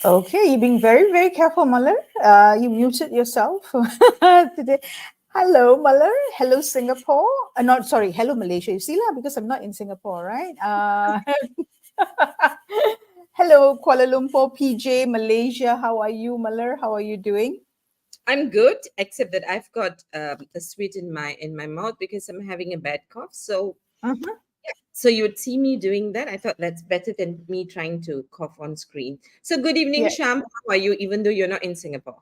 Okay, you're being very, very careful, Muller. You muted yourself today. Hello, Muller. Hello, Singapore. Not sorry. Hello, Malaysia. You see lah, because I'm not in Singapore, right? Hello, Kuala Lumpur, PJ, Malaysia. How are you, Muller? How are you doing? I'm good, except that I've got a sweet in my mouth because I'm having a bad cough. Mhm. So you would see me doing that. I thought that's better than me trying to cough on screen. So good evening, Yeah. Sham. How are you? Even though you're not in Singapore.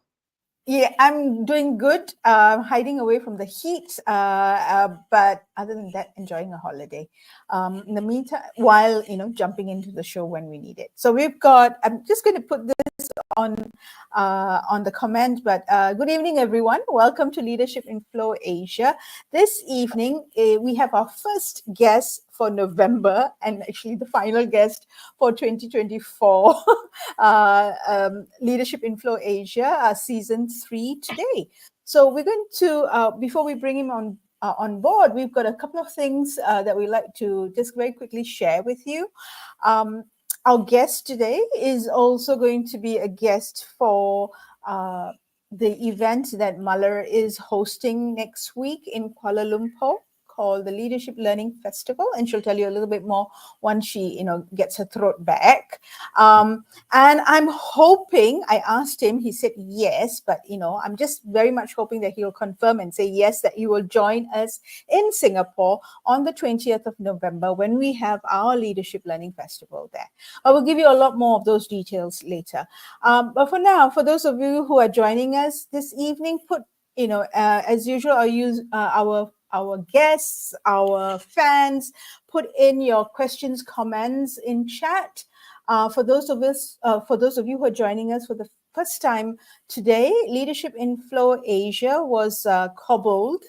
Yeah, I'm doing good. Hiding away from the heat, but other than that, enjoying a holiday. In the meantime, while jumping into the show when we need it. So we've got. I'm just going to put this on the comment. But good evening, everyone. Welcome to Leadership in Flow Asia. This evening, we have our first guest for November, and actually the final guest for 2024. Leadership in Flow Asia, season 3 today. So we're going to, before we bring him on board, we've got a couple of things that we'd like to just very quickly share with you. Um, our guest today is also going to be a guest for the event that Muller is hosting next week in Kuala Lumpur, called the Leadership Learning Festival, and she'll tell you a little bit more once she gets her throat back. And I'm hoping, I asked him, he said yes, but I'm just very much hoping that he'll confirm and say yes, that he will join us in Singapore on the 20th of November when we have our Leadership Learning Festival there. I will give you a lot more of those details later. But for now, for those of you who are joining us this evening, as usual, I'll use our guests, our fans, put in your questions, comments in chat. For those of you who are joining us for the first time today, Leadership in Flow Asia was cobbled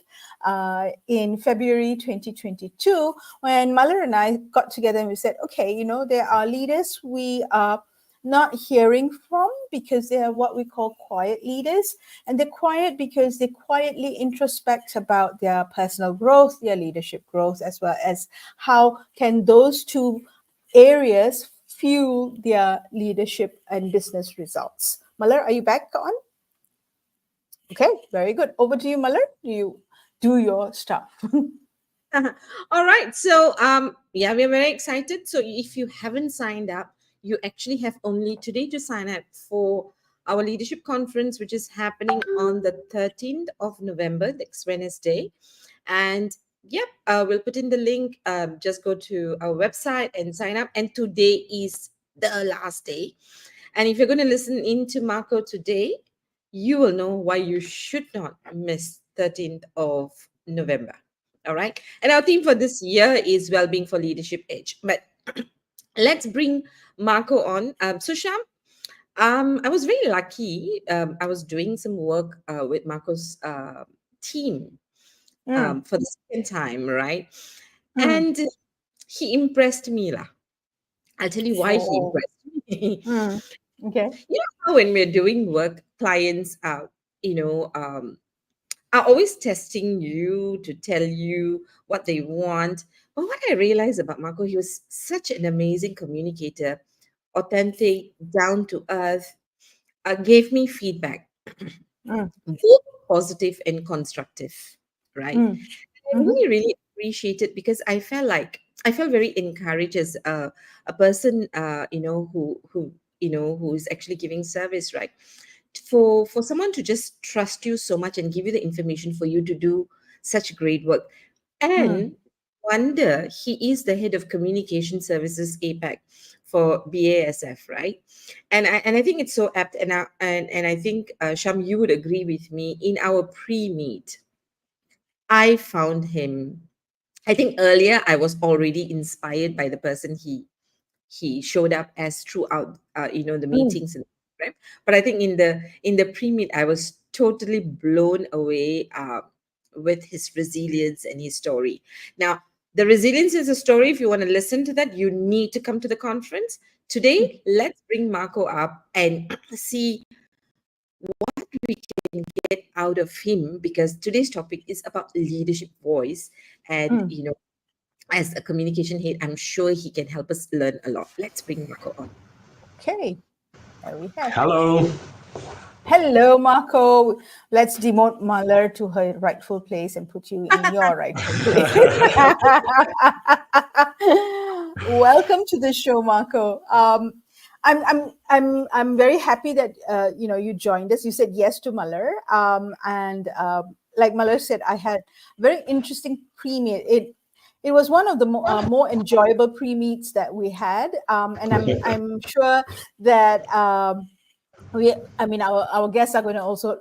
in February 2022 when Muller and I got together and we said, okay, there are leaders we are not hearing from because they are what we call quiet leaders. And they're quiet because they quietly introspect about their personal growth, their leadership growth, as well as how can those two areas fuel their leadership and business results. Muller, are you back on? Okay, very good. Over to you, Muller. You do your stuff. All right. So yeah, we're very excited. So if you haven't signed up, you actually have only today to sign up for our leadership conference, which is happening on the 13th of November, next Wednesday. And yep, we'll put in the link. Just go to our website and sign up. And today is the last day. And if you're going to listen in to Marco today, you will know why you should not miss 13th of November. All right. And our theme for this year is well-being for leadership edge. But let's bring Marco on. So Sham, I was very lucky. I was doing some work with Marco's team Mm, for the second time, right? mm. And he impressed me lah. I'll tell you why he Oh, impressed me. mm. Okay. You know how when we're doing work, clients you know, are always testing you to tell you what they want. But what I realized about Marco, he was such an amazing communicator, authentic, down to earth, gave me feedback, Mm, both positive and constructive, right? mm, I mhm, really, really appreciate it because I felt very encouraged as a person, who is actually giving service, right? For someone to just trust you so much and give you the information for you to do such great work. mm, And wonder he is the head of communication services APAC for BASF, right? And I think it's so apt, and I think Sham, you would agree with me. In our pre-meet, I found him. I think earlier I was already inspired by the person he showed up as throughout the mm. meetings and right. But I think in the pre-meet I was totally blown away with his resilience and his story. Now the resilience is a story. If you want to listen to that, you need to come to the conference today. Let's bring Marco up and see what we can get out of him, because today's topic is about leadership voice. And Mm. as a communication head, I'm sure he can help us learn a lot. Let's bring Marco on. Okay. There we have. Hello. Hello, Marco. Let's demote Mahler to her rightful place and put you in your rightful place. Welcome to the show, Marco. I'm very happy that you joined us. You said yes to Mahler, and like Mahler said, I had very interesting pre-meet. It was one of the more enjoyable pre-meets that we had, and I'm sure that. Our guests are going to also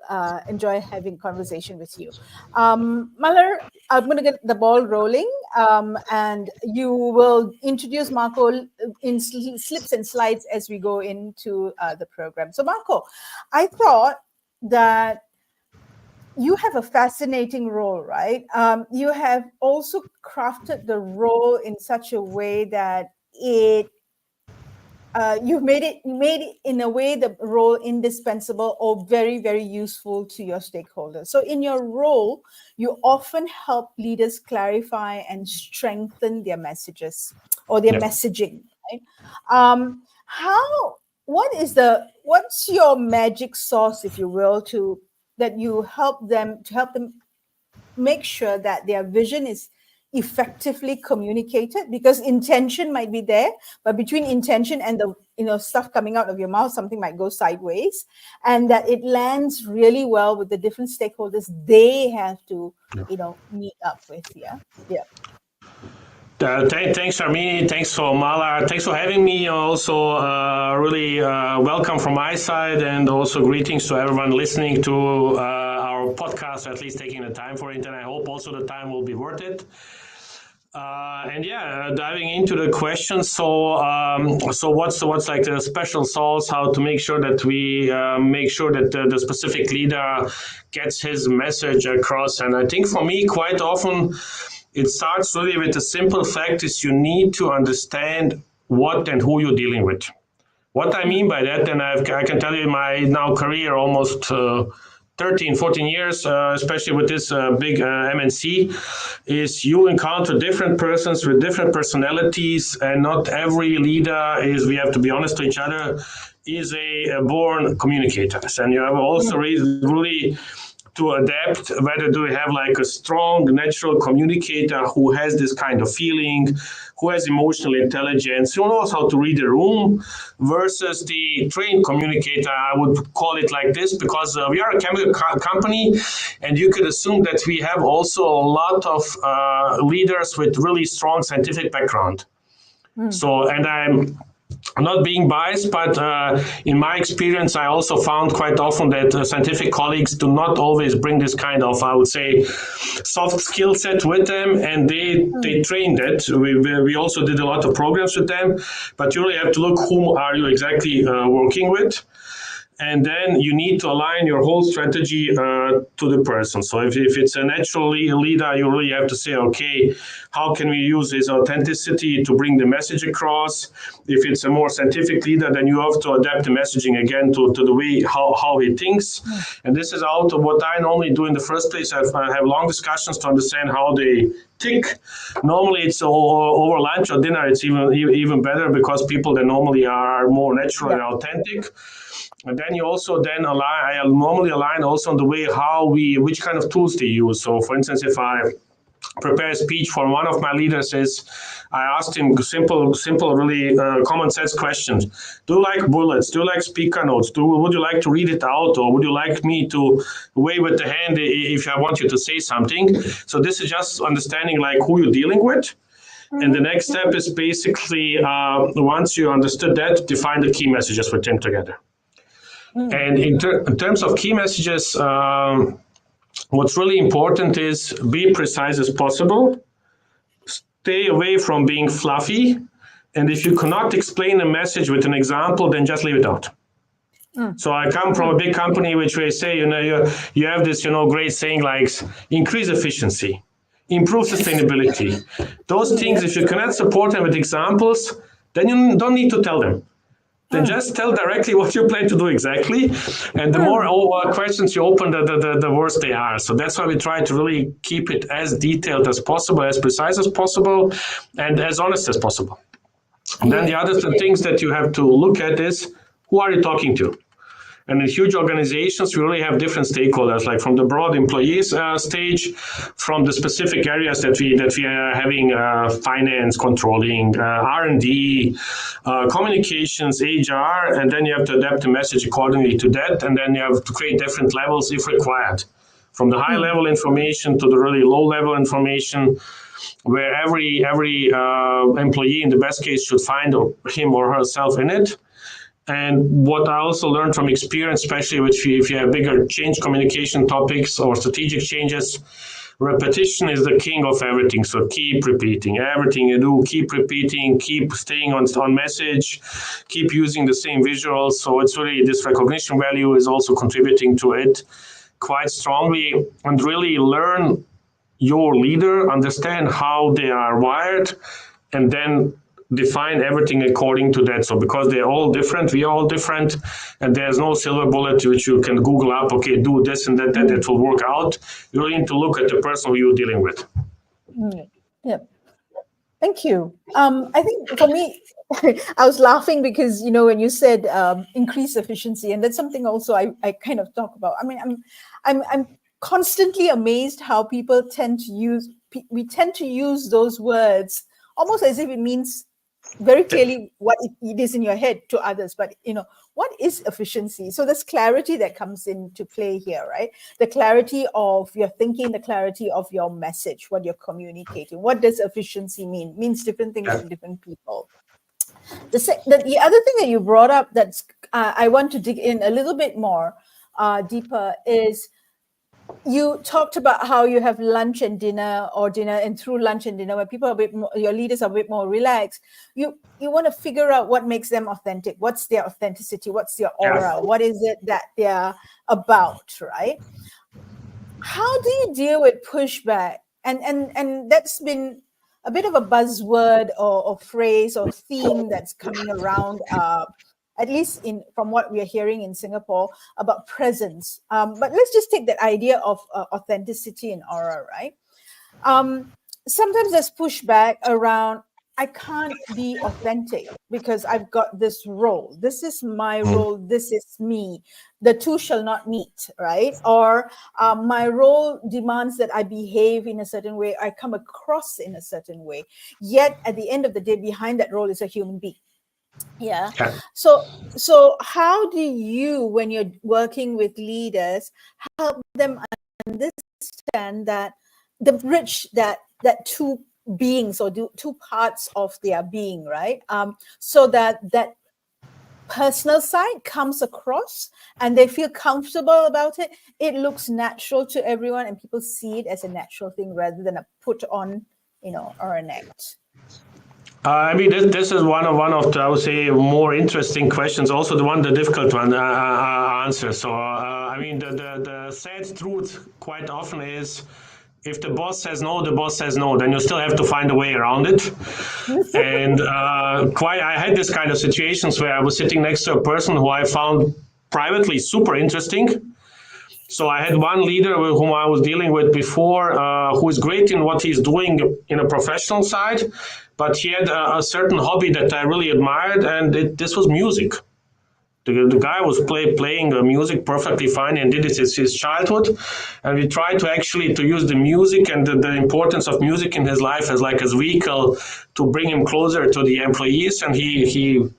enjoy having conversation with you. Mahler, I'm going to get the ball rolling, and you will introduce Marco in slips and slides as we go into the program. So, Marco, I thought that you have a fascinating role, right? You have also crafted the role in such a way that you've made it in a way the role indispensable or very, very useful to your stakeholders. So in your role, you often help leaders clarify and strengthen their messages or their messaging, right? What's your magic sauce, if you will, that you help them make sure that their vision is effectively communicated, because intention might be there, but between intention and the stuff coming out of your mouth, something might go sideways, and that it lands really well with the different stakeholders they have to meet up with. Thanks, Armini. Thanks for Mala. Thanks for having me. Also, really welcome from my side, and also greetings to everyone listening to our podcast, at least taking the time for it. And I hope also the time will be worth it. Diving into the questions. So what's like the special sauce? How to make sure that we make sure that the specific leader gets his message across? And I think for me, quite often, it starts really with the simple fact is you need to understand what and who you're dealing with. What I mean by that, and I can tell you in my now career, almost 13, 14 years, especially with this big MNC, is you encounter different persons with different personalities, and not every leader is, we have to be honest to each other, is a born communicator. And you have also really to adapt, whether do we have like a strong natural communicator who has this kind of feeling, who has emotional intelligence, who knows how to read the room, versus the trained communicator. I would call it like this because we are a chemical company, and you could assume that we have also a lot of leaders with really strong scientific background. So, and I'm not being biased, but in my experience, I also found quite often that scientific colleagues do not always bring this kind of, I would say, soft skill set with them, and they trained it. We also did a lot of programs with them, but you really have to look whom are you exactly working with. And then you need to align your whole strategy to the person. So if it's a natural leader, you really have to say, okay, how can we use his authenticity to bring the message across? If it's a more scientific leader, then you have to adapt the messaging again to the way how he thinks. And this is out of what I normally do in the first place. I have long discussions to understand how they tick. Normally it's over lunch or dinner. It's even better because people that normally are more natural and authentic. And then you also I normally align also on the way which kind of tools they use. So for instance, if I prepare a speech for one of my leaders, I asked him simple, really common sense questions. Do you like bullets? Do you like speaker notes? Would you like to read it out, or would you like me to wave with the hand if I want you to say something? So this is just understanding like who you're dealing with. And the next step is basically, once you understood that, define the key messages with him together. And in terms of key messages, what's really important is be precise as possible, stay away from being fluffy, and if you cannot explain a message with an example, then just leave it out. So I come from a big company which we say, you have this, great saying like increase efficiency, improve sustainability. Those things, if you cannot support them with examples, then you don't need to tell them. Then just tell directly what you plan to do exactly. And the more questions you open, the worse they are. So that's why we try to really keep it as detailed as possible, as precise as possible, and as honest as possible. And then the other things that you have to look at is Who are you talking to? And in huge organizations, we really have different stakeholders, like from the broad employees stage, from the specific areas that we are having, finance, controlling, R&D, communications, HR, and then you have to adapt the message accordingly to that, and then you have to create different levels if required, from the high level information to the really low level information, where every employee in the best case should find him or herself in it. And what I also learned from experience, especially if you have bigger change communication topics or strategic changes, repetition is the king of everything. So keep repeating everything you do, keep repeating, keep staying on message, keep using the same visuals. So it's really, this recognition value is also contributing to it quite strongly, and really learn your leader, understand how they are wired, and then define everything according to that. So because they're all different, we are all different, and there's no silver bullet which you can Google up, okay, do this and that will work out. You really need to look at the person who you're dealing with. Yeah. Thank you. I think for me, I was laughing because, when you said increase efficiency, and that's something also I kind of talk about. I mean, I'm constantly amazed how people tend to use those words almost as if it means very clearly what it is in your head to others. But, what is efficiency? So there's clarity that comes into play here, right? The clarity of your thinking, the clarity of your message, what you're communicating. What does efficiency mean? It means different things to different people. The other thing that you brought up that's I want to dig in a little bit more deeper is, you talked about how you have lunch and dinner, and through lunch and dinner, where people are a bit more, your leaders are a bit more relaxed. You want to figure out what makes them authentic. What's their authenticity? What's their aura? What is it that they're about, right? How do you deal with pushback? And that's been a bit of a buzzword or phrase or theme that's coming around, at least from what we are hearing in Singapore, about presence. But let's just take that idea of authenticity and aura, right? Sometimes there's pushback around, I can't be authentic because I've got this role. This is my role. This is me. The two shall not meet, right? Or my role demands that I behave in a certain way. I come across in a certain way. Yet at the end of the day, behind that role is a human being. Yeah. So how do you, when you're working with leaders, help them understand that the bridge that two beings or two parts of their being, right? So that personal side comes across and they feel comfortable about it. It looks natural to everyone and people see it as a natural thing rather than a put on, or an act. I mean, this is one of the, I would say, more interesting questions. Also, the difficult one answer. So, I mean, the sad truth quite often is, if the boss says no, the boss says no. Then you still have to find a way around it. And I had this kind of situations where I was sitting next to a person who I found privately super interesting. So I had one leader with whom I was dealing with before, who is great in what he's doing in a professional side, but he had a certain hobby that I really admired, and this was music. The guy was playing music perfectly fine and did it since his childhood. And we tried to use the music and the importance of music in his life as a vehicle to bring him closer to the employees. And he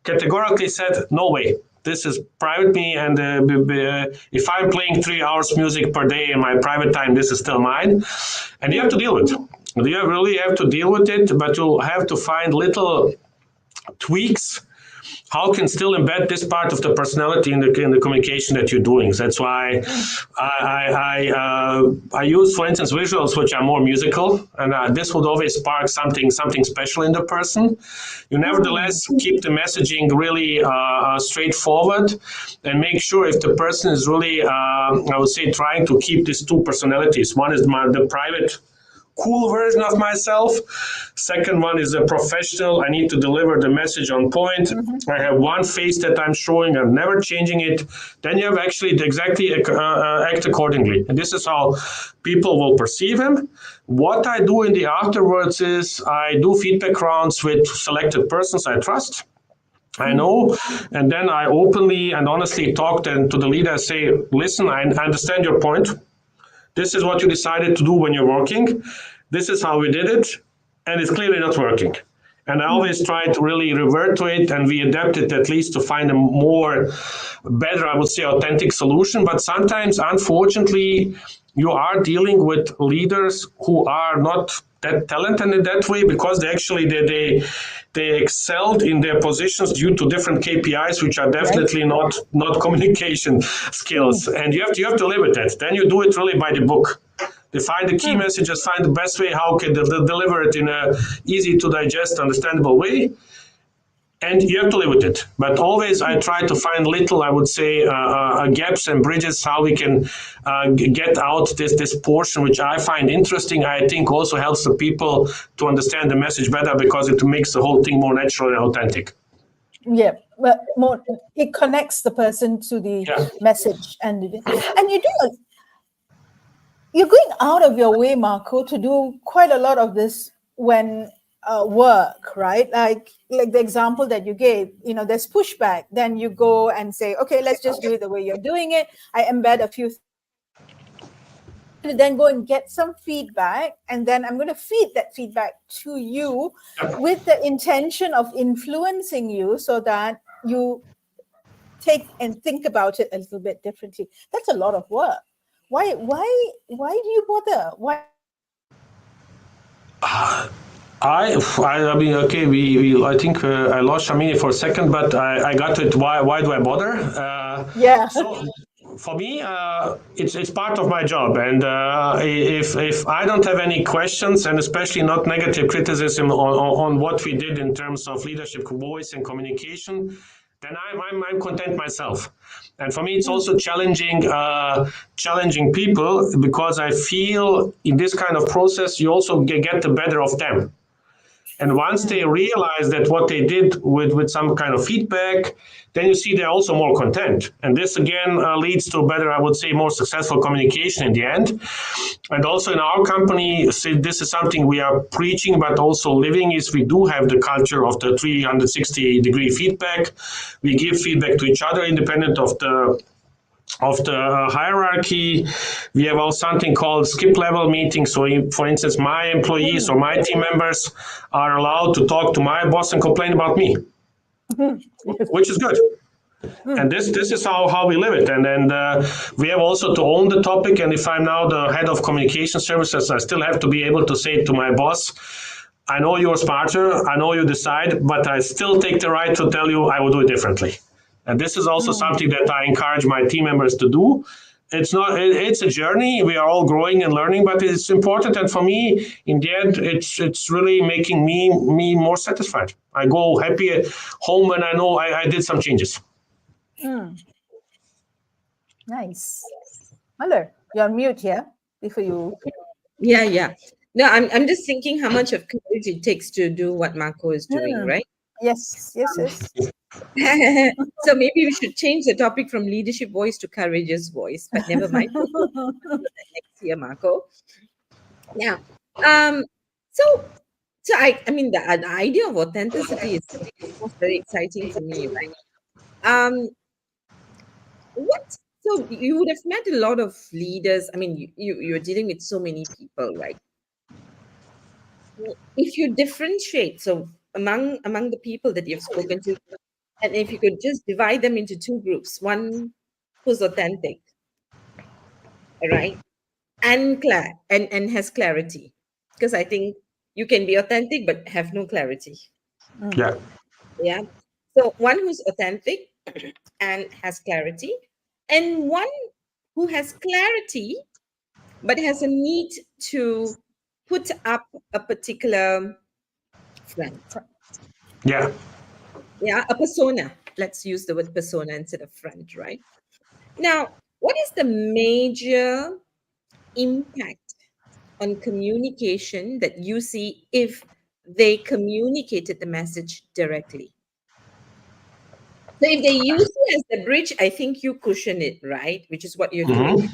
categorically said, no way. This is private me, and if I'm playing 3 hours music per day in my private time, this is still mine. And you have to deal with it. You really have to deal with it, but you have to find little tweaks how can still embed this part of the personality in the communication that you're doing. That's why I use, for instance, visuals which are more musical, and this would always spark something special in the person. You nevertheless keep the messaging really straightforward, and make sure if the person is really, I would say, trying to keep these two personalities. One is the private, cool version of myself. Second one is a professional. I need to deliver the message on point. I have one face that I'm showing. I'm never changing it. Then you have actually to exactly act accordingly. And this is how people will perceive him. What I do in the afterwards is I do feedback rounds with selected persons I trust. I know. And then I openly and honestly talk then to the leader and say, listen, I understand your point. This is what you decided to do when you're working. This is how we did it. And it's clearly not working. And I always try to really revert to it, and we adapt it at least to find a more better, I would say, authentic solution. But sometimes, unfortunately, you are dealing with leaders who are not that talented in that way, because they excelled in their positions due to different KPIs, which are definitely not communication skills. And you have to live with that. Then you do it really by the book. Define the key messages, find the best way how can they deliver it in a easy to digest, understandable way. And you have to live with it. But always I try to find little, I would say, gaps and bridges, how we can get out this portion, which I find interesting. I think also helps the people to understand the message better, because it makes the whole thing more natural and authentic. Yeah, but more, it connects the person to the message. And you're going out of your way, Marko, to do quite a lot of this when work, right? Like the example that you gave, there's pushback. Then you go and say, okay, let's just do it the way you're doing it. I embed a few things. And then go and get some feedback. And then I'm going to feed that feedback to you with the intention of influencing you so that you take and think about it a little bit differently. That's a lot of work. Why do you bother? Why? I mean, okay, we I think I lost Shamini for a second, but I got to it. Why do I bother? So for me, it's part of my job, and if I don't have any questions, and especially not negative criticism on what we did in terms of leadership, voice, and communication, then I'm content myself. And for me, it's also challenging people, because I feel in this kind of process, you also get the better of them. And once they realize that what they did with some kind of feedback, then you see they're also more content. And this again leads to better, I would say, more successful communication in the end. And also in our company, this is something we are preaching, but also living, is we do have the culture of the 360-degree feedback. We give feedback to each other independent of the hierarchy. We have also something called skip level meetings. So for instance, my employees or my team members are allowed to talk to my boss and complain about me, which is good. And this is how we live it. And then we have also to own the topic. And if I'm now the head of communication services, I still have to be able to say to my boss, I know you're smarter, I know you decide, but I still take the right to tell you I will do it differently. And this is also something that I encourage my team members to do. It's a journey. We are all growing and learning, but it's important. And for me, in the end, it's really making me more satisfied. I go happy home when I know I did some changes. Nice. Mother, you're on mute here before you. Yeah. No, I'm just thinking how much of courage it takes to do what Marko is doing, right? Yes. So maybe we should change the topic from leadership voice to courageous voice, but never mind. Next year, Marko. Yeah. So I mean the idea of authenticity is very exciting to me, right? So you would have met a lot of leaders. I mean, you're dealing with so many people, right? If you differentiate, so among the people that you've spoken to, and if you could just divide them into two groups, one who's authentic, right, and has clarity, because I think you can be authentic but have no clarity. Yeah. So one who's authentic and has clarity, and one who has clarity but has a need to put up a particular front. Yeah, a persona. Let's use the word persona instead of front, right? Now, what is the major impact on communication that you see if they communicated the message directly? So if they use it as the bridge, I think you cushion it, right? Which is what you're doing.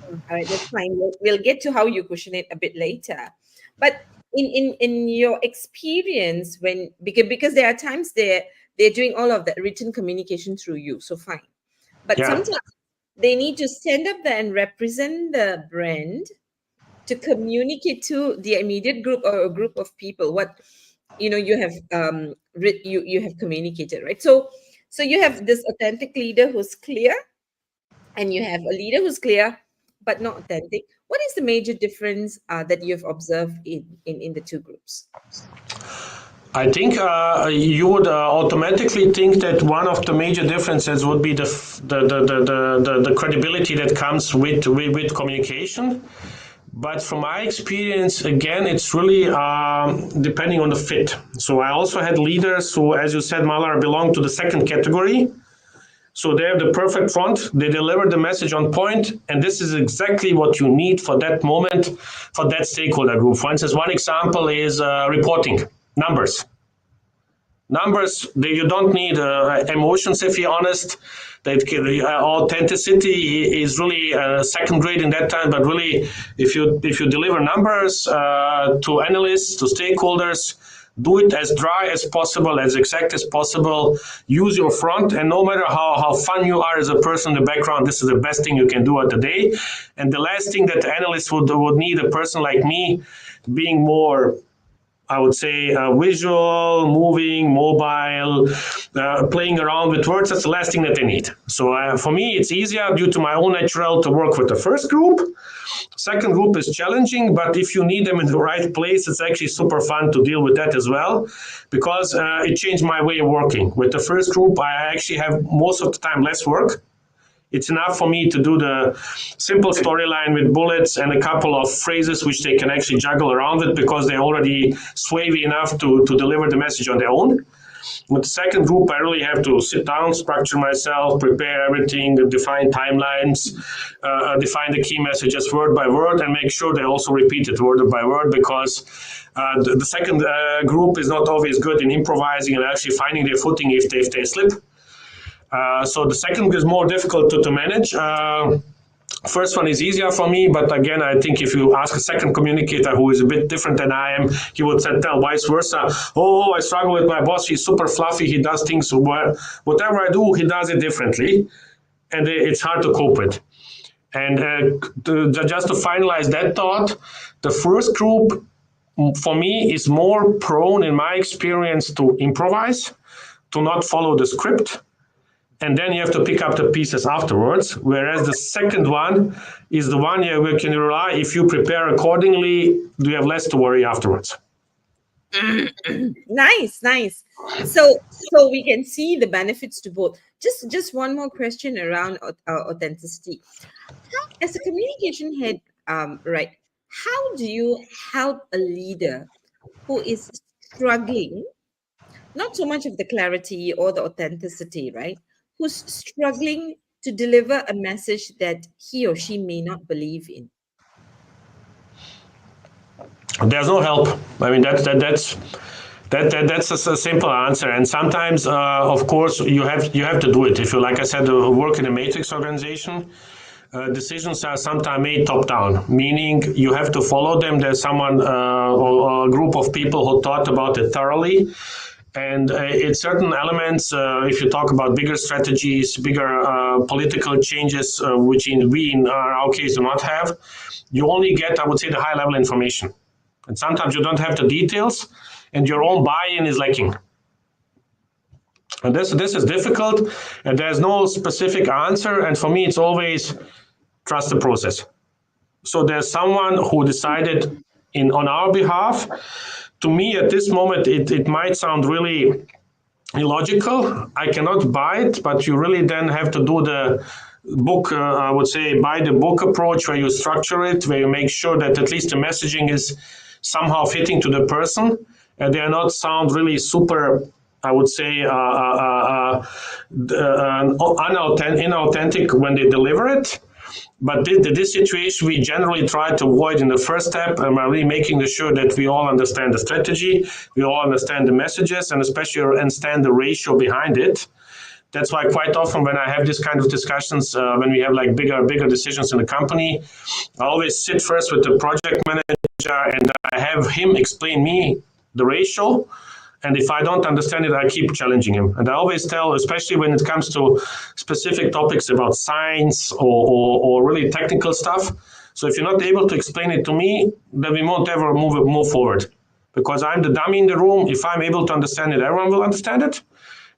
All right, that's fine. We'll get to how you cushion it a bit later. But in your experience, because there are times there they're doing all of that written communication through you. So fine. But Yeah. sometimes they need to stand up there and represent the brand to communicate to the immediate group or a group of people what you have you have communicated, right? So you have this authentic leader who's clear, and you have a leader who's clear but not authentic. What is the major difference that you've observed in the two groups? I think you would automatically think that one of the major differences would be the credibility that comes with communication. But from my experience, again, it's really depending on the fit. So I also had leaders who, as you said, Malar, belong to the second category. So they have the perfect front, they deliver the message on point, and this is exactly what you need for that moment, for that stakeholder group. For instance, one example is reporting, numbers. Numbers, you don't need emotions, if you're honest. Authenticity is really second grade in that time, but really, if you deliver numbers to analysts, to stakeholders, do it as dry as possible, as exact as possible. Use your front, and no matter how fun you are as a person in the background, this is the best thing you can do at the day. And the last thing that the analyst would need, a person like me, being more, I would say, visual, moving, mobile, playing around with words. That's the last thing that they need. So for me, it's easier due to my own natural to work with the first group. Second group is challenging, but if you need them in the right place, it's actually super fun to deal with that as well, because it changed my way of working. With the first group, I actually have most of the time less work. It's enough for me to do the simple storyline with bullets and a couple of phrases which they can actually juggle around it because they're already swavy enough to deliver the message on their own. With the second group, I really have to sit down, structure myself, prepare everything, define timelines, define the key messages word by word, and make sure they also repeat it word by word, because the second group is not always good in improvising and actually finding their footing if they slip. So the second is more difficult to manage. First one is easier for me, but again, I think if you ask a second communicator who is a bit different than I am, he would tell vice versa. Oh, I struggle with my boss. He's super fluffy. He does things well. Whatever I do, he does it differently, and it's hard to cope with. And just to finalize that thought, the first group for me is more prone, in my experience, to improvise, to not follow the script. And then you have to pick up the pieces afterwards. Whereas the second one is the one where you can rely, if you prepare accordingly, you have less to worry afterwards. Nice. So we can see the benefits to both. Just one more question around authenticity. As a communication head, right, how do you help a leader who is struggling, not so much of the clarity or the authenticity, right? Who's struggling to deliver a message that he or she may not believe in? There's no help. I mean, that's a simple answer. And sometimes, of course, you have to do it. If you, like I said, work in a matrix organization, decisions are sometimes made top down, meaning you have to follow them. There's someone or a group of people who thought about it thoroughly. And it's certain elements, if you talk about bigger strategies, bigger political changes, which we in our case do not have, you only get, I would say, the high level information. And sometimes you don't have the details, and your own buy-in is lacking. And this is difficult, and there's no specific answer. And for me, it's always trust the process. So there's someone who decided on our behalf. To me, at this moment, it might sound really illogical. I cannot buy it, but you really then have to do the book, I would say, buy the book approach, where you structure it, where you make sure that at least the messaging is somehow fitting to the person, and they are not sound really super, I would say, inauthentic when they deliver it. But this situation we generally try to avoid in the first step, and really making sure that we all understand the strategy, we all understand the messages, and especially understand the ratio behind it. That's why quite often when I have this kind of discussions, when we have like bigger decisions in the company, I always sit first with the project manager and I have him explain me the ratio, And if I don't understand it, I keep challenging him. And I always tell, especially when it comes to specific topics about science or really technical stuff. So if you're not able to explain it to me, then we won't ever move forward. Because I'm the dummy in the room. If I'm able to understand it, everyone will understand it.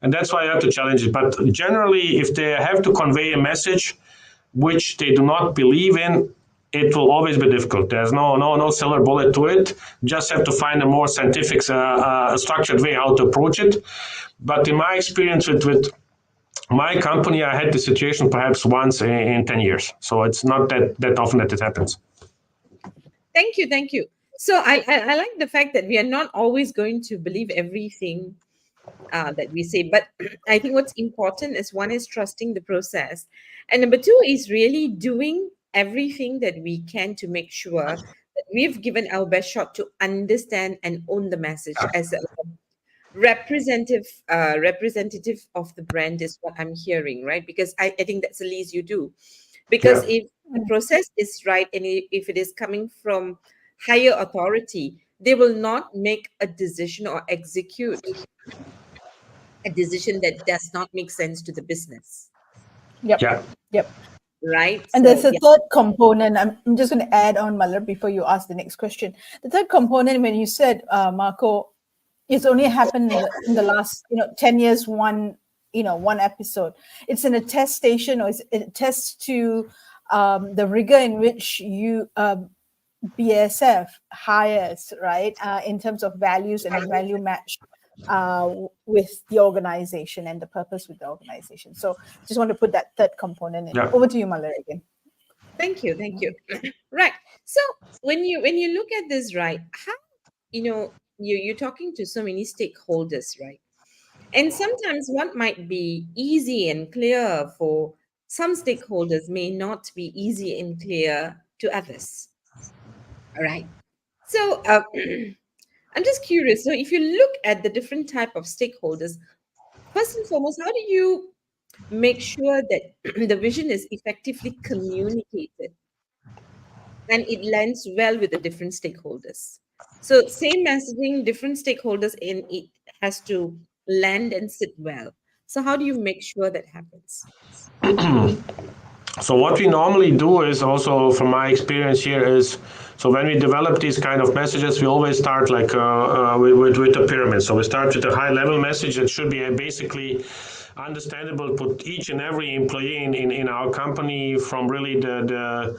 And that's why I have to challenge it. But generally, if they have to convey a message which they do not believe in, it will always be difficult. There's no silver bullet to it. Just have to find a more scientific, structured way how to approach it. But in my experience with my company, I had the situation perhaps once in 10 years. So it's not that often that it happens. Thank you. So I like the fact that we are not always going to believe everything that we say. But I think what's important is, one is trusting the process. And number two is really doing everything that we can to make sure that we've given our best shot to understand and own the message as a representative of the brand, is what I'm hearing, right? Because I think that's the least you do. Because if the process is right, and if it is coming from higher authority, they will not make a decision or execute a decision that does not make sense to the business. Yep. Right. And there's a third component. I'm just going to add on, Malar, before you ask the next question. The third component, when you said, Marko, it's only happened in the last 10 years, one episode. It's an attestation, or it attests to the rigor in which you BASF hires, right, in terms of values and a value match with the organization and the purpose with the organization. So just want to put that third component in. Over to you, Malar, again. Thank you. Right. So when you look at this, right, how you're talking to so many stakeholders, right? And sometimes what might be easy and clear for some stakeholders may not be easy and clear to others. All right. So I'm just curious. So if you look at the different type of stakeholders, first and foremost, how do you make sure that the vision is effectively communicated and it lands well with the different stakeholders? So same messaging, different stakeholders, and it has to land and sit well. So how do you make sure that happens? So what we normally do is, also from my experience here, is, so when we develop these kind of messages, we always start like with a pyramid. So we start with a high level message that should be basically understandable to each and every employee in our company, from really the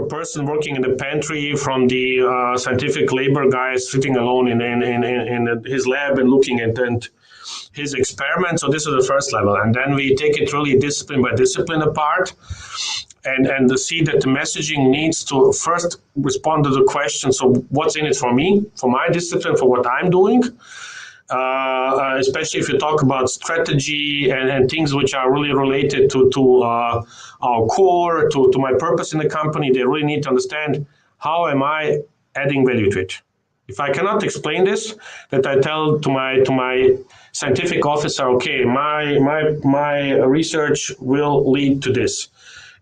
person working in the pantry, from the scientific labor guy sitting alone in his lab and looking at his experiment. So this is the first level, and then we take it really discipline by discipline apart, and to see that the messaging needs to first respond to the question, so what's in it for me, for my discipline, for what I'm doing, especially if you talk about strategy and things which are really related to our core, to my purpose in the company. They really need to understand, how am I adding value to it. If I cannot explain this, that I tell to my scientific officer, okay, my research will lead to this.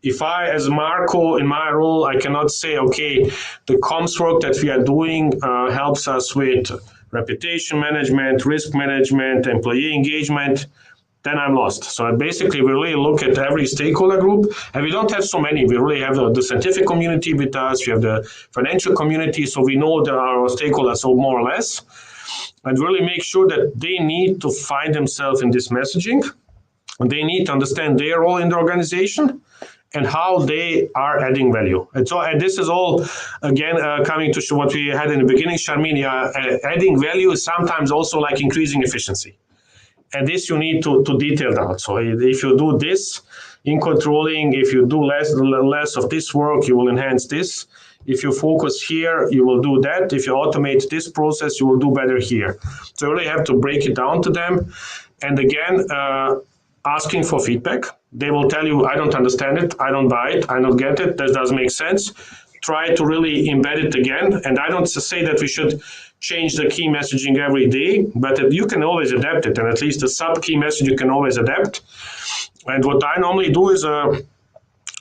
If I, as Marko, in my role, I cannot say, okay, the comms work that we are doing helps us with reputation management, risk management, employee engagement, then I'm lost. So basically, we really look at every stakeholder group, and we don't have so many. We really have the scientific community with us, we have the financial community, so we know that our stakeholders, so more or less, and really make sure that they need to find themselves in this messaging, and they need to understand their role in the organization and how they are adding value. And so, and this is all, again, coming to what we had in the beginning, Sharmini, adding value is sometimes also like increasing efficiency. And this you need to detail out. So if you do this in controlling, if you do less of this work, you will enhance this. If you focus here, you will do that. If you automate this process, you will do better here. So you really have to break it down to them. And again, asking for feedback. They will tell you, I don't understand it, I don't buy it, I don't get it, that doesn't make sense. Try to really embed it again. And I don't say that we should change the key messaging every day, but you can always adapt it. And at least the sub-key message you can always adapt. And what I normally do is,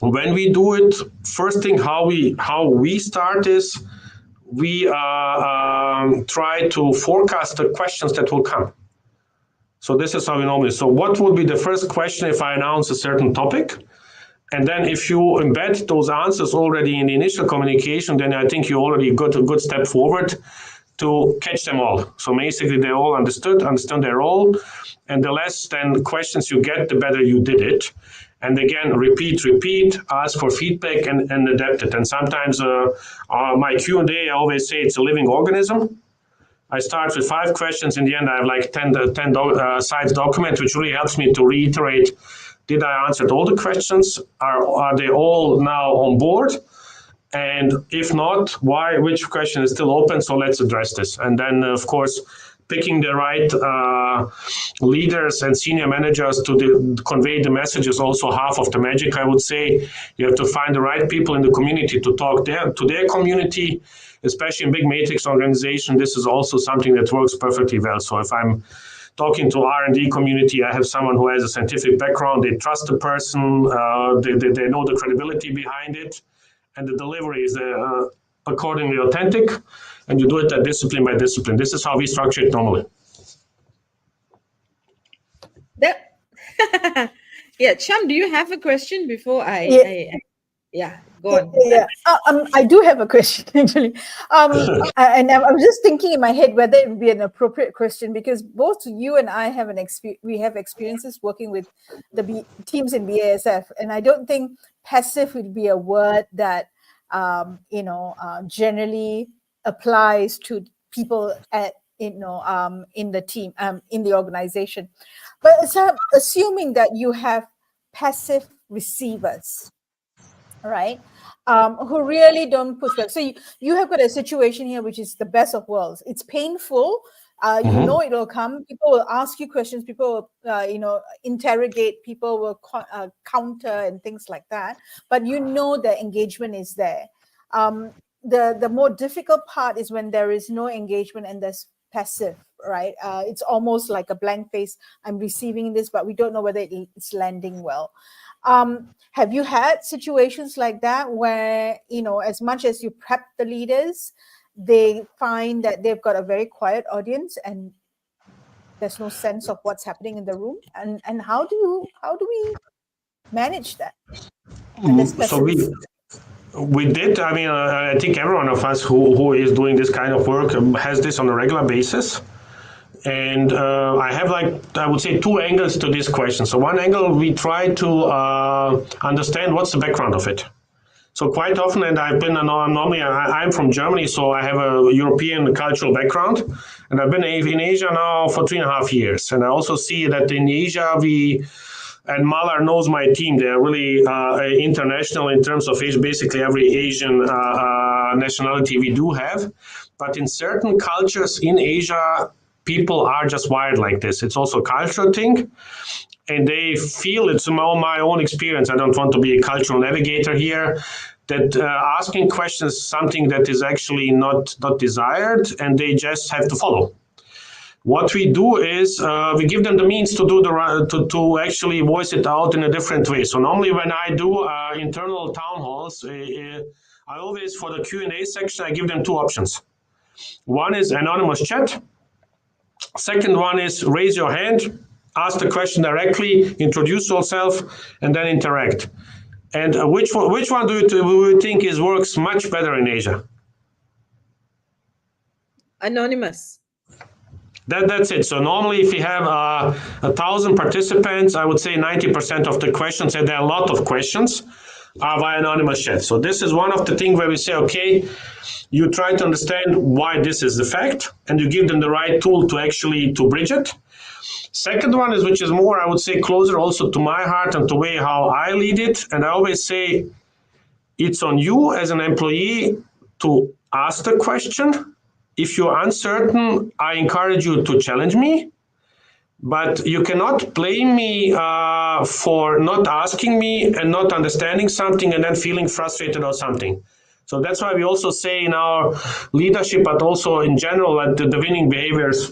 when we do it, first thing how we start is, we try to forecast the questions that will come. So this is how we normally. So what would be the first question if I announce a certain topic? And then if you embed those answers already in the initial communication, then I think you already got a good step forward to catch them all. So basically they all understand their role. And the less then questions you get, the better you did it. And again, repeat, ask for feedback and adapt it. And sometimes my Q&A, I always say it's a living organism. I start with 5 questions. In the end, I have like 10 sides document, which really helps me to reiterate, did I answer all the questions? Are they all now on board? And if not, why? Which question is still open? So let's address this. And then, of course, picking the right leaders and senior managers to convey the message is also half of the magic, I would say. You have to find the right people in the community to talk to their community, especially in big matrix organization. This is also something that works perfectly well. So if I'm talking to R&D community, I have someone who has a scientific background, they trust the person, they know the credibility behind it, and the delivery is accordingly authentic, and you do it discipline by discipline. This is how we structure it normally. Yeah, Sham, do you have a question before yeah, go on. Yeah, I do have a question actually, and I'm just thinking in my head whether it would be an appropriate question, because both you and I have we have experiences working with the teams in BASF, and I don't think passive would be a word that generally applies to people at in the team in the organization. But assuming that you have passive receivers, right, who really don't push back. So you have got a situation here which is the best of worlds. It's painful. You know it will come. People will ask you questions. People will, interrogate. People will counter and things like that. But you know the engagement is there. The more difficult part is when there is no engagement and there's passive, right? It's almost like a blank face. I'm receiving this, but we don't know whether it's landing well. Have you had situations like that where, as much as you prep the leaders, they find that they've got a very quiet audience and there's no sense of what's happening in the room? And how do we manage that? So we did. I mean, I think every one of us who is doing this kind of work has this on a regular basis. And I have, I would say, 2 angles to this question. So one angle, we try to understand what's the background of it. So quite often, and I've been, normally I'm from Germany, so I have a European cultural background. And I've been in Asia now for 3.5 years. And I also see that in Asia, and Malar knows my team, they're really international in terms of basically every Asian nationality we do have. But in certain cultures in Asia, people are just wired like this. It's also a cultural thing. And they feel, it's my own experience, I don't want to be a cultural navigator here, that asking questions is something that is actually not desired, and they just have to follow. What we do is we give them the means to do to actually voice it out in a different way. So normally when I do internal town halls, I always, for the Q&A section, I give them 2 options. One is anonymous chat. Second one is raise your hand, ask the question directly, introduce yourself, and then interact. And which one do you think works much better in Asia? Anonymous. That's it. So normally if you have 1,000 participants, I would say 90% of the questions, and there are a lot of questions, are via anonymous chat. So this is one of the things where we say, okay, you try to understand why this is the fact, and you give them the right tool to bridge it. Second one is, which is more, I would say, closer also to my heart and the way how I lead it. And I always say, it's on you as an employee to ask the question. If you're uncertain, I encourage you to challenge me. But you cannot blame me for not asking me and not understanding something and then feeling frustrated or something. So that's why we also say in our leadership, but also in general, that the winning behaviors,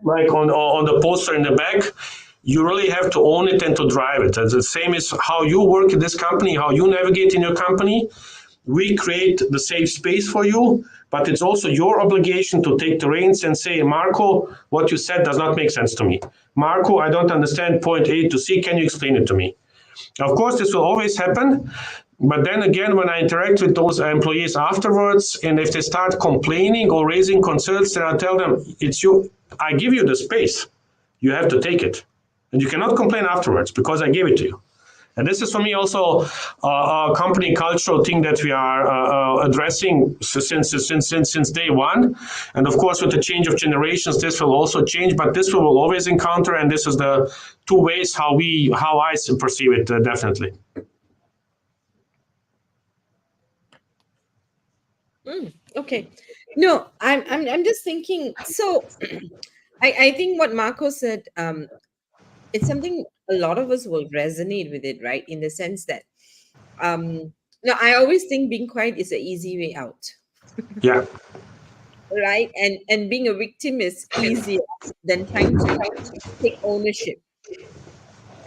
like on the poster in the back, you really have to own it and to drive it. It's the same as how you work in this company, how you navigate in your company. we create the safe space for you, but it's also your obligation to take the reins and say, Marko, what you said does not make sense to me. Marko, I don't understand point A to C. Can you explain it to me? Of course, this will always happen. But then again, when I interact with those employees afterwards, and if they start complaining or raising concerns, then I tell them, it's you. I give you the space. You have to take it. And you cannot complain afterwards because I gave it to you. And this is for me also a company cultural thing that we are addressing since day one. And of course, with the change of generations, this will also change. But this we will always encounter, and this is the two ways how I perceive it, definitely. Okay. No, I'm just thinking. So, I think what Marko said, it's something a lot of us will resonate with it, right? In the sense that, no, I always think being quiet is an easy way out. Yeah. Right? And being a victim is easier than trying to take ownership.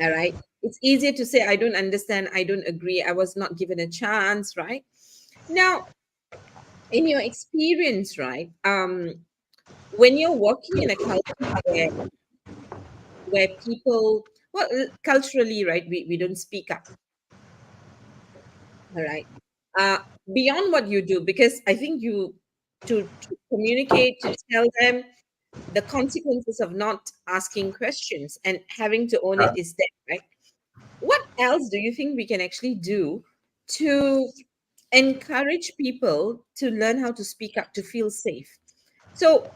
All right. It's easier to say, I don't understand, I don't agree, I was not given a chance, right? Now, in your experience, right? When you're working in a culture where people, well, culturally, right, we don't speak up. All right. Beyond what you do, because I think you to communicate, to tell them the consequences of not asking questions and having to own it is there, right? What else do you think we can actually do to encourage people to learn how to speak up, to feel safe? So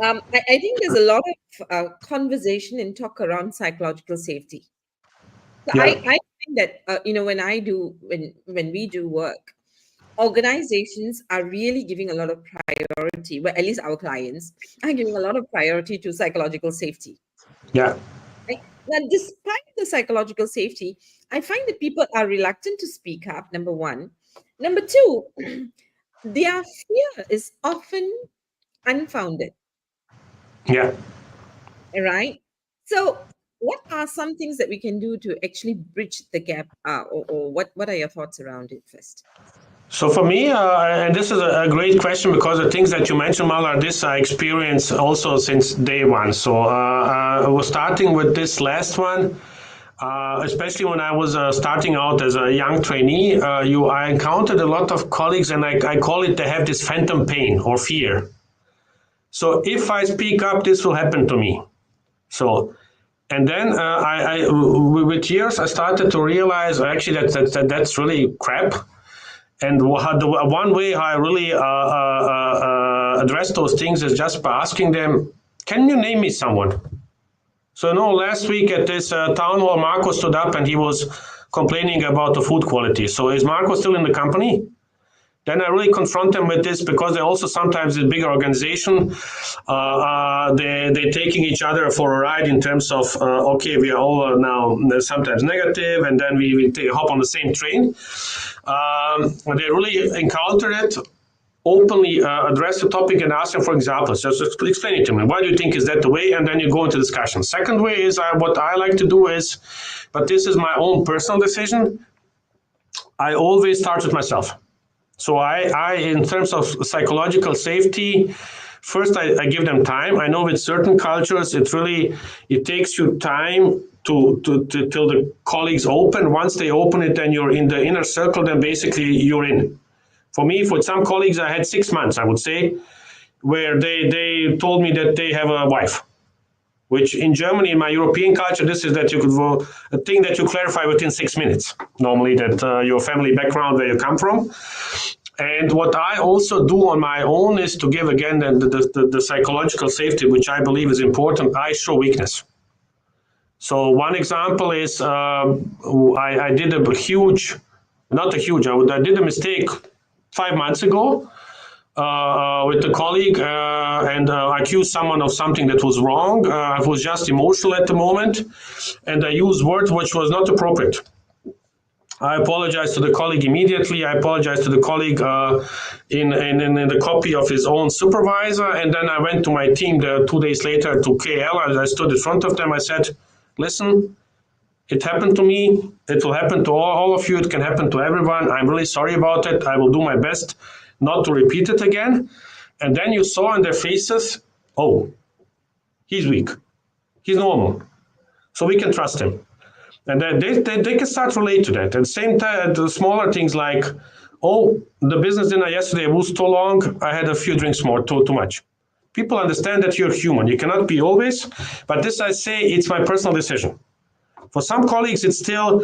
I think there's a lot of conversation and talk around psychological safety. So Yeah. I think that when we do work, organizations are really giving a lot of priority. Well, at least our clients are giving a lot of priority to psychological safety. Yeah. Right? Now, despite the psychological safety, I find that people are reluctant to speak up. Number one, number two, their fear is often unfounded. Yeah. Right? So, what are some things that we can do to actually bridge the gap, or what are your thoughts around it first? So for me, and this is a great question because the things that you mentioned, Mala, this I experienced also since day one. So I was starting with this last one, especially when I was starting out as a young trainee. I encountered a lot of colleagues, and I call it they have this phantom pain or fear. So if I speak up, this will happen to me. So, and then with years, I started to realize actually that's really crap. And the one way I really address those things is just by asking them, can you name me someone? So, last week at this town hall, Marko stood up and he was complaining about the food quality. So is Marko still in the company? Then I really confront them with this because they also sometimes in bigger organization, they're taking each other for a ride in terms of, okay, we are all now sometimes negative, and then we hop on the same train. They really encounter it, openly address the topic and ask them for examples. Just explain it to me. Why do you think is that the way? And then you go into discussion. Second way is what I like to do is, but this is my own personal decision, I always start with myself. So I in terms of psychological safety, first I give them time. I know with certain cultures, it takes you time to till the colleagues open. Once they open it, then you're in the inner circle. Then basically you're in. For me, for some colleagues, I had 6 months, I would say, where they told me that they have a wife. Which in Germany, in my European culture, this is that you could a thing that you clarify within 6 minutes. Normally, that your family background, where you come from. And what I also do on my own is to give again the psychological safety, which I believe is important. I show weakness. So one example is I did a huge, not a huge, I did a mistake 5 months ago. With a colleague and accused someone of something that was wrong. I was just emotional at the moment, and I used words which was not appropriate. I apologized to the colleague immediately. I apologized to the colleague in the copy of his own supervisor, and then I went to my team 2 days later to KL. I stood in front of them. I said, "Listen, It happened to me. It will happen to all of you. It can happen to everyone. I'm really sorry about it. I will do my best not to repeat it again. And then you saw in their faces, oh, he's weak. He's normal. So we can trust him. And then they can start to relate to that. At the same time, the smaller things like, oh, the business dinner yesterday was too long. I had a few drinks more, too much. People understand that you're human. You cannot be always. But this, I say, it's my personal decision. For some colleagues, it's still,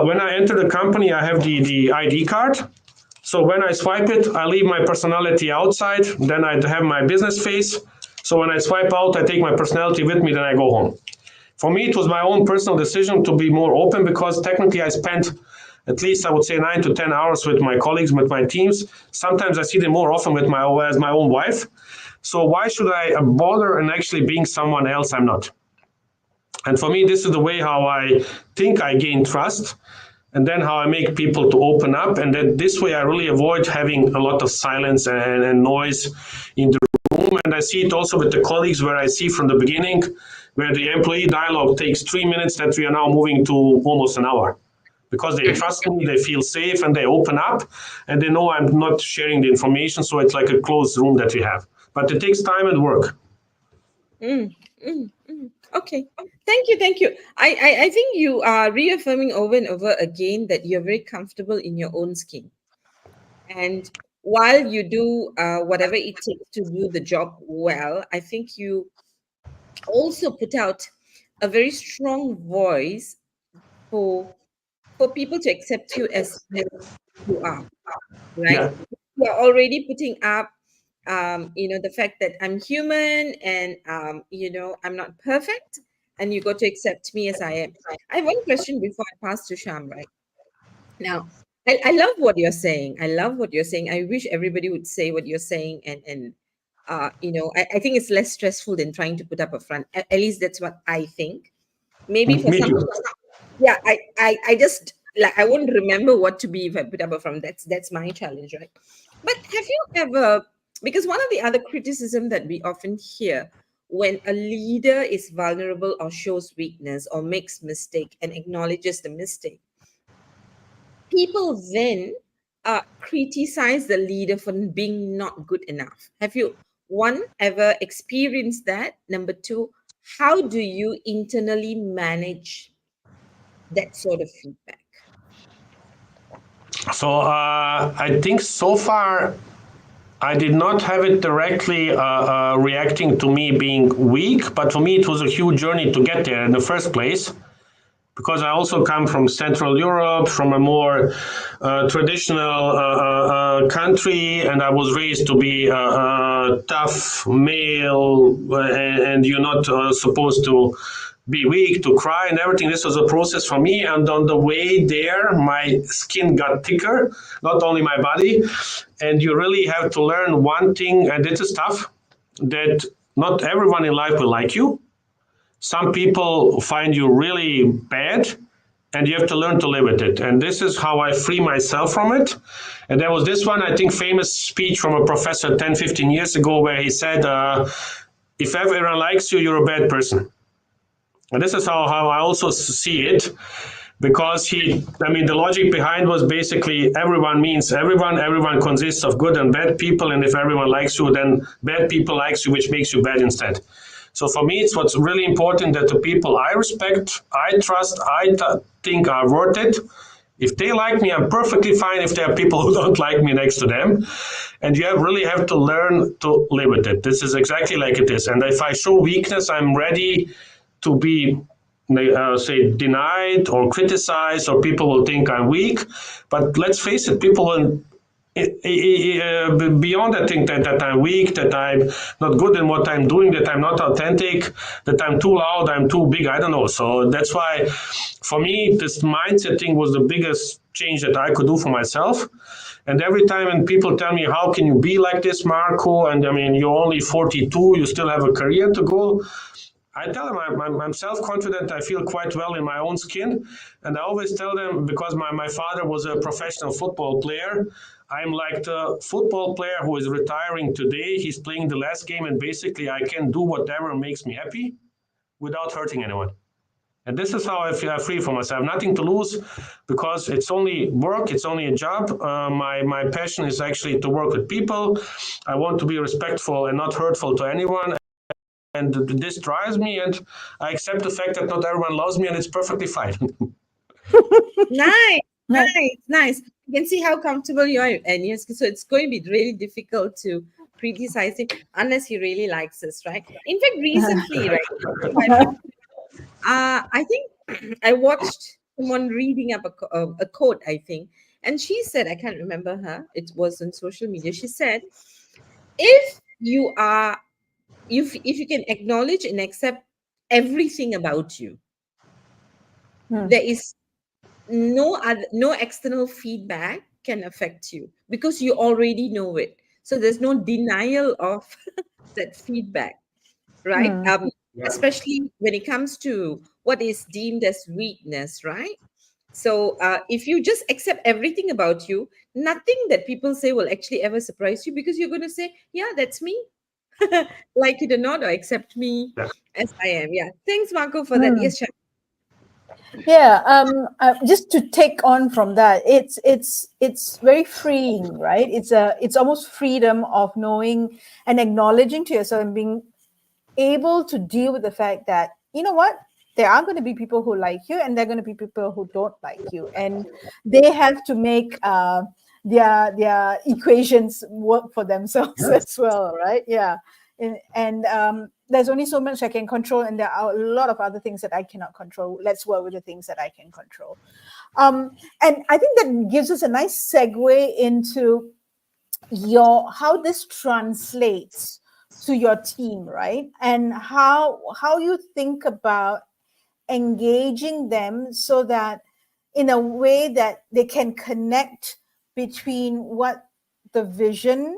when I enter the company, I have the ID card. So when I swipe it, I leave my personality outside. Then I have my business face. So when I swipe out, I take my personality with me, then I go home. For me, it was my own personal decision to be more open because technically I spent at least, I would say, 9 to 10 hours with my colleagues, with my teams. Sometimes I see them more often as my own wife. So why should I bother in actually being someone else I'm not? And for me, this is the way how I think I gain trust, and then how I make people to open up. And that this way I really avoid having a lot of silence and noise in the room. And I see it also with the colleagues where I see from the beginning, where the employee dialogue takes 3 minutes, that we are now moving to almost an hour. Because they trust me, they feel safe, and they open up, and they know I'm not sharing the information. So it's like a closed room that we have. But it takes time and work. Okay. Thank you. I think you are reaffirming over and over again that you're very comfortable in your own skin. And while you do whatever it takes to do the job well, I think you also put out a very strong voice for people to accept you as you are, right? Yeah. You are already putting up the fact that I'm human and I'm not perfect, and you got to accept me as I am. I have one question before I pass to Sham, right? Now, I love what you're saying. I love what you're saying. I wish everybody would say what you're saying, and I think it's less stressful than trying to put up a front. At least that's what I think. Maybe for Me some, too. yeah, I just like I won't remember what to be if I put up a front. That's my challenge, right? But have you ever, because one of the other criticism that we often hear when a leader is vulnerable or shows weakness or makes mistake and acknowledges the mistake, people then criticize the leader for being not good enough. Have you, one, ever experienced that? Number two, how do you internally manage that sort of feedback? So I think so far I did not have it directly reacting to me being weak, but for me it was a huge journey to get there in the first place. Because I also come from Central Europe, from a more traditional country, and I was raised to be a tough male, and you're not supposed to be weak, to cry, and everything. This was a process for me, and on the way there, my skin got thicker, not only my body, and you really have to learn one thing, and it is tough, that not everyone in life will like you. Some people find you really bad, and you have to learn to live with it. And this is how I free myself from it. And there was this one, I think, famous speech from a professor 10, 15 years ago where he said, if everyone likes you, you're a bad person. And this is how I also see it. Because the logic behind was basically everyone means everyone consists of good and bad people, and if everyone likes you, then bad people likes you, which makes you bad instead. So for me, it's what's really important that the people I respect, I trust, think are worth it. If they like me, I'm perfectly fine if there are people who don't like me next to them. And you really have to learn to live with it. This is exactly like it is. And if I show weakness, I'm ready to be say denied or criticized, or people will think I'm weak. But let's face it, people will beyond that think that I'm weak, that I'm not good in what I'm doing, that I'm not authentic, that I'm too loud, I'm too big, I don't know. So that's why for me this mindset thing was the biggest change that I could do for myself. And every time when people tell me, how can you be like this, Marko, and you're only 42, you still have a career to go, I tell them I'm self-confident, I feel quite well in my own skin. And I always tell them, because my father was a professional football player, I'm like the football player who is retiring today. He's playing the last game, and basically I can do whatever makes me happy without hurting anyone. And this is how I feel free for myself. Nothing to lose because it's only work, it's only a job. My passion is actually to work with people. I want to be respectful and not hurtful to anyone. And this drives me, and I accept the fact that not everyone loves me, and it's perfectly fine. Nice, Right. nice. You can see how comfortable you are, and yes, so it's going to be really difficult to criticize him unless he really likes us, right? In fact, recently, right, I think I watched someone reading up a quote, I think, and she said, I can't remember her. It was on social media. She said, if you are, if you can acknowledge and accept everything about you, there is no external feedback can affect you because you already know it, so there's no denial of that feedback, right? Especially when it comes to what is deemed as weakness, right? So if you just accept everything about you, nothing that people say will actually ever surprise you because you're going to say, yeah, that's me. Like it or not, or accept me Yeah. as I am. Yeah, thanks, Marco, for that. Yes, Shah. Yeah, just to take on from that, it's very freeing, right? It's almost freedom of knowing and acknowledging to yourself and being able to deal with the fact that, you know what, there are going to be people who like you and there are going to be people who don't like you, and they have to make their equations work for themselves as well, right? Yeah. And there's only so much I can control, and there are a lot of other things that I cannot control. Let's work with the things that I can control. And I think that gives us a nice segue into how this translates to your team, right? And how you think about engaging them so that in a way that they can connect between what the vision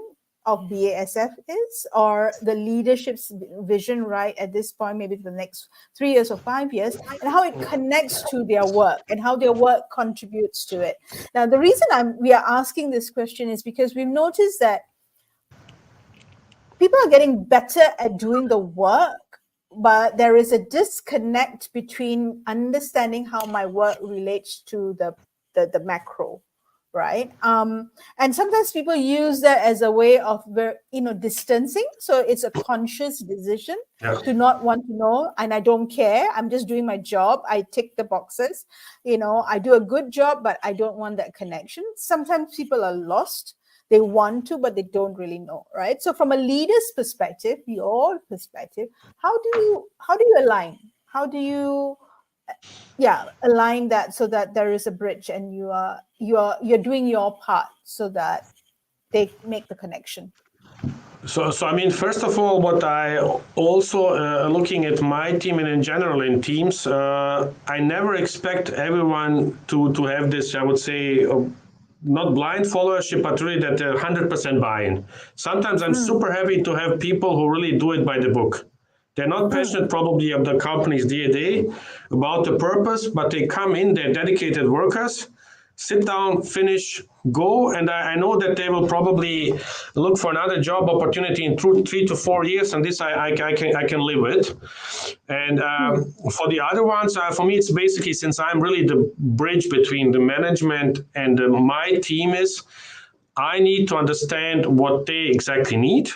of BASF is, or the leadership's vision, right, at this point, maybe the next 3 years or 5 years, and how it connects to their work and how their work contributes to it. Now, the reason we are asking this question is because we've noticed that people are getting better at doing the work, but there is a disconnect between understanding how my work relates to the macro, right? And sometimes people use that as a way of distancing. So it's a conscious decision to not want to know, and I don't care. I'm just doing my job. I tick the boxes. I do a good job, but I don't want that connection. Sometimes people are lost. They want to, but they don't really know, right? So from a leader's perspective, your perspective, how do you align? How do you align that so that there is a bridge and you're doing your part so that they make the connection? So I mean, first of all, what I also looking at my team and in general in teams, I never expect everyone to have this, I would say, not blind followership, but really that 100% buy-in. Sometimes I'm super happy to have people who really do it by the book. They're not passionate probably of the company's DNA about the purpose, but they come in, they're dedicated workers, sit down, finish, go, and I know that they will probably look for another job opportunity in 3 to 4 years, and this I can live with. And for the other ones, for me, it's basically, since I'm really the bridge between the management and my team, is I need to understand what they exactly need.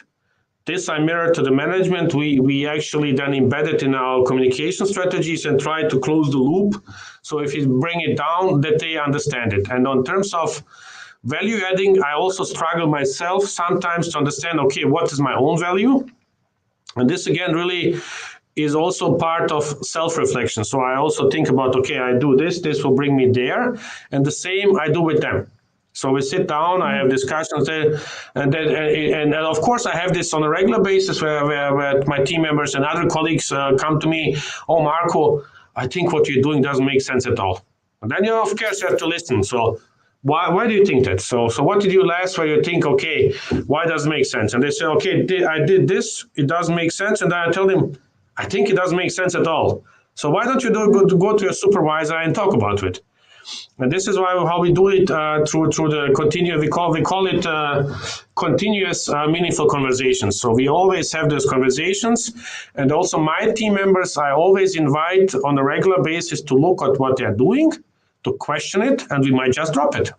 This I mirror to the management. We actually then embed it in our communication strategies and try to close the loop. So if you bring it down, that they understand it. And on terms of value adding, I also struggle myself sometimes to understand, okay, what is my own value? And this again really is also part of self-reflection. So I also think about, okay, I do this will bring me there. And the same I do with them. So we sit down, I have discussions, and of course I have this on a regular basis where my team members and other colleagues come to me, oh, Marco, I think what you're doing doesn't make sense at all. And then, of course, you have to listen. So why do you think that? So what did you last where you think, okay, why does it make sense? And they say, okay, I did this, it doesn't make sense. And then I tell them, I think it doesn't make sense at all. So why don't you go to your supervisor and talk about it? And this is why how we do it through the continuous. We call it continuous meaningful conversations. So we always have those conversations, and also my team members I always invite on a regular basis to look at what they're doing, to question it, and we might just drop it.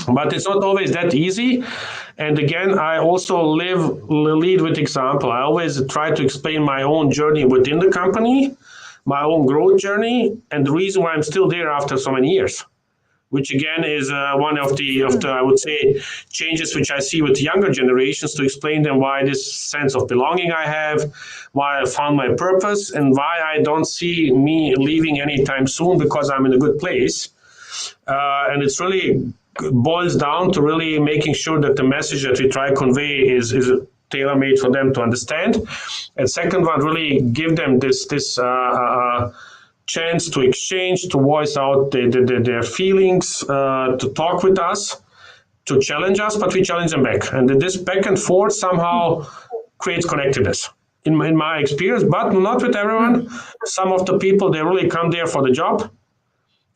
But it's not always that easy. And again, I also lead with example. I always try to explain my own journey within the company, my own growth journey, and the reason why I'm still there after so many years, which again is one of the I would say changes which I see with younger generations, to explain them why this sense of belonging I have, why I found my purpose, and why I don't see me leaving anytime soon because I'm in a good place. And it's really boils down to really making sure that the message that we try to convey is tailor-made for them to understand. And second one, really give them this chance to exchange, to voice out their feelings, to talk with us, to challenge us, but we challenge them back. And this back and forth somehow creates connectedness. In my experience, but not with everyone. Some of the people, they really come there for the job.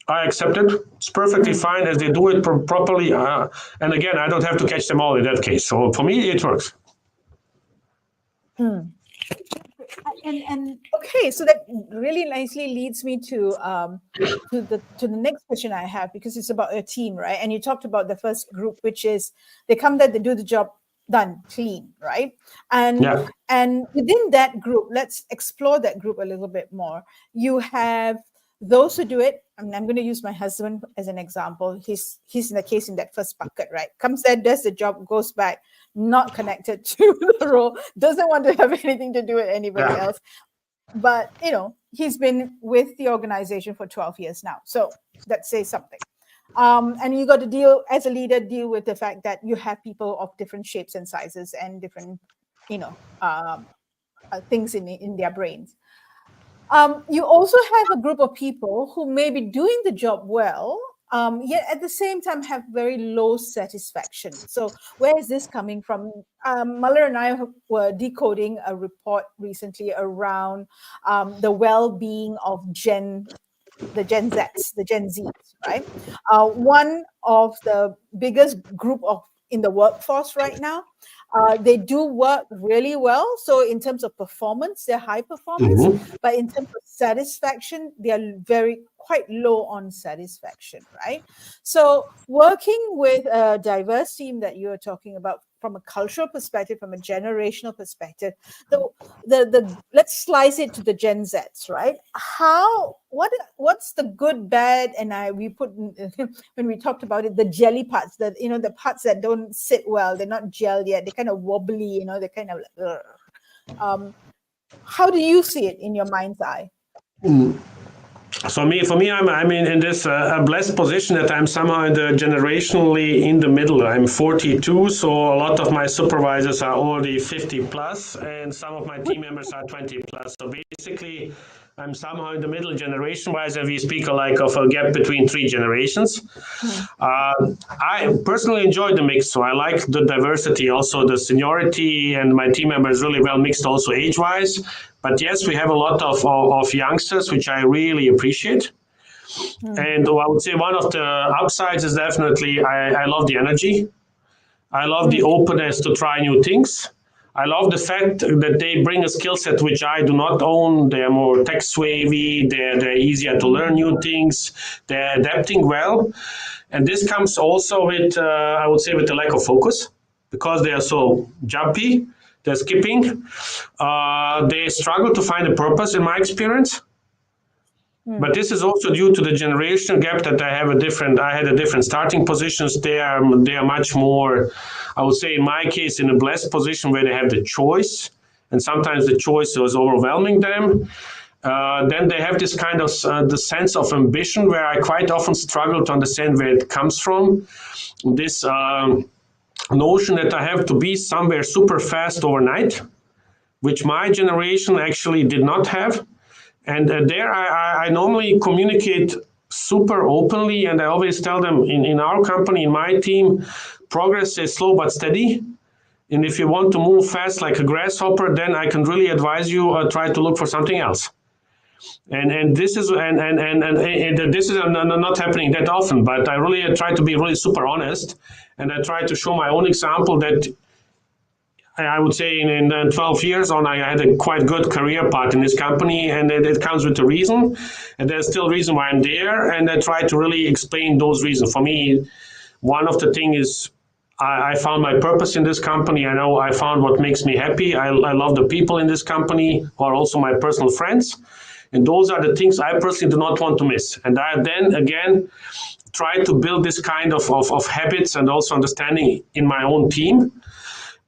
I accept it. It's perfectly fine as they do it properly. And again, I don't have to catch them all in that case. So for me, it works. And okay, so that really nicely leads me to the next question I have, because it's about your team, right? And you talked about the first group, which is they come there, they do the job, done, clean, right? And within that group, let's explore that group a little bit more. You have those who do it. I mean, I'm going to use my husband as an example. He's in the case in that first bucket, right? Comes there, does the job, goes back, not connected to the role, doesn't want to have anything to do with anybody else. But, he's been with the organization for 12 years now. So that says something. And you got to deal, as a leader, deal with the fact that you have people of different shapes and sizes and different, things in their brains. You also have a group of people who may be doing the job well, yet at the same time have very low satisfaction. So where is this coming from? Muller and I were decoding a report recently around the well-being of the Gen Zs, right? One of the biggest group in the workforce right now. They do work really well. So in terms of performance, they're high performance, but in terms of satisfaction, they are quite low on satisfaction, right? So working with a diverse team that you're talking about from a cultural perspective, from a generational perspective, let's slice it to the Gen Zs, right? What's the good, bad, and we put when we talked about it, the jelly parts, that the parts that don't sit well, they're not gelled yet, they're kind of wobbly, they're kind of like, how do you see it in your mind's eye? So for me, I'm in this a blessed position that I'm somehow generationally in the middle. I'm 42, so a lot of my supervisors are already 50 plus, and some of my team members are 20 plus. So basically, I'm somehow in the middle generation-wise, and we speak of a gap between 3 generations. I personally enjoy the mix, so I like the diversity, also the seniority, and my team members really well mixed also age-wise. But yes, we have a lot of youngsters, which I really appreciate. And I would say one of the upsides is definitely I love the energy. I love the openness to try new things. I love the fact that they bring a skill set which I do not own. They're more tech savvy. They're easier to learn new things. They're adapting well. And this comes also with, I would say, with the lack of focus, because they are so jumpy. They're skipping. They struggle to find a purpose, in my experience. But this is also due to the generational gap that I had a different starting positions. They are much more, I would say, in my case, in a blessed position where they have the choice, and sometimes the choice is overwhelming them. Then they have this kind of the sense of ambition, where I quite often struggle to understand where it comes from. This notion that I have to be somewhere super fast overnight, which my generation actually did not have. And there I normally communicate super openly, and I always tell them in our company, in my team, progress is slow but steady. And if you want to move fast like a grasshopper, then I can really advise you try to look for something else. And this is and this is not happening that often. But I really try to be really super honest, and I try to show my own example that I would say in 12 years on, I had a quite good career path in this company, and it comes with a reason, and there's still a reason why I'm there, and I try to really explain those reasons. For me, one of the things is I found my purpose in this company. I know I found what makes me happy. I love the people in this company who are also my personal friends, and those are the things I personally do not want to miss. And I then again try to build this kind of habits and also understanding in my own team.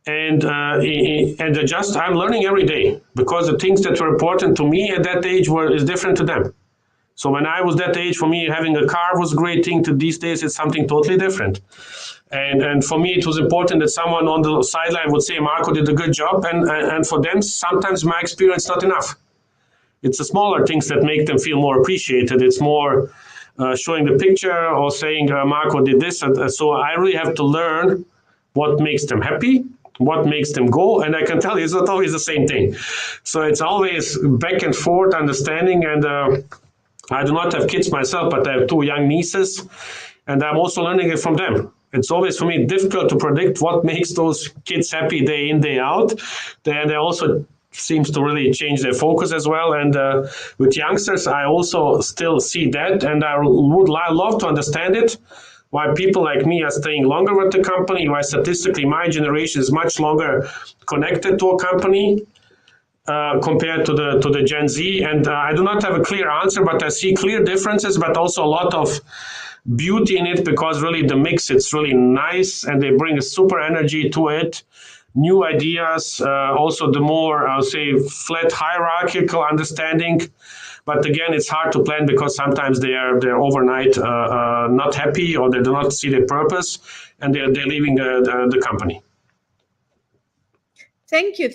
And adjust. I'm learning every day because the things that were important to me at that age is different to them. So when I was that age, for me, having a car was a great thing. To these days, it's something totally different. And for me, it was important that someone on the sideline would say, Marko did a good job. And for them, sometimes my experience not enough. It's the smaller things that make them feel more appreciated. It's more showing the picture or saying, Marko did this. So I really have to learn what makes them happy, what makes them go. And I can tell you, it's not always the same thing. So it's always back and forth understanding. And I do not have kids myself, but I have 2 young nieces, and I'm also learning it from them. It's always for me difficult to predict what makes those kids happy day in, day out. They also seems to really change their focus as well. And with youngsters, I also still see that, and I would love to understand it. Why people like me are staying longer with the company, why statistically my generation is much longer connected to a company compared to the Gen Z. And I do not have a clear answer, but I see clear differences, but also a lot of beauty in it, because really the mix, it's really nice, and they bring a super energy to it. New ideas, also the more, I'll say, flat hierarchical understanding. But again, it's hard to plan because sometimes they're overnight not happy, or they do not see their purpose, and they're leaving the company. Thank you.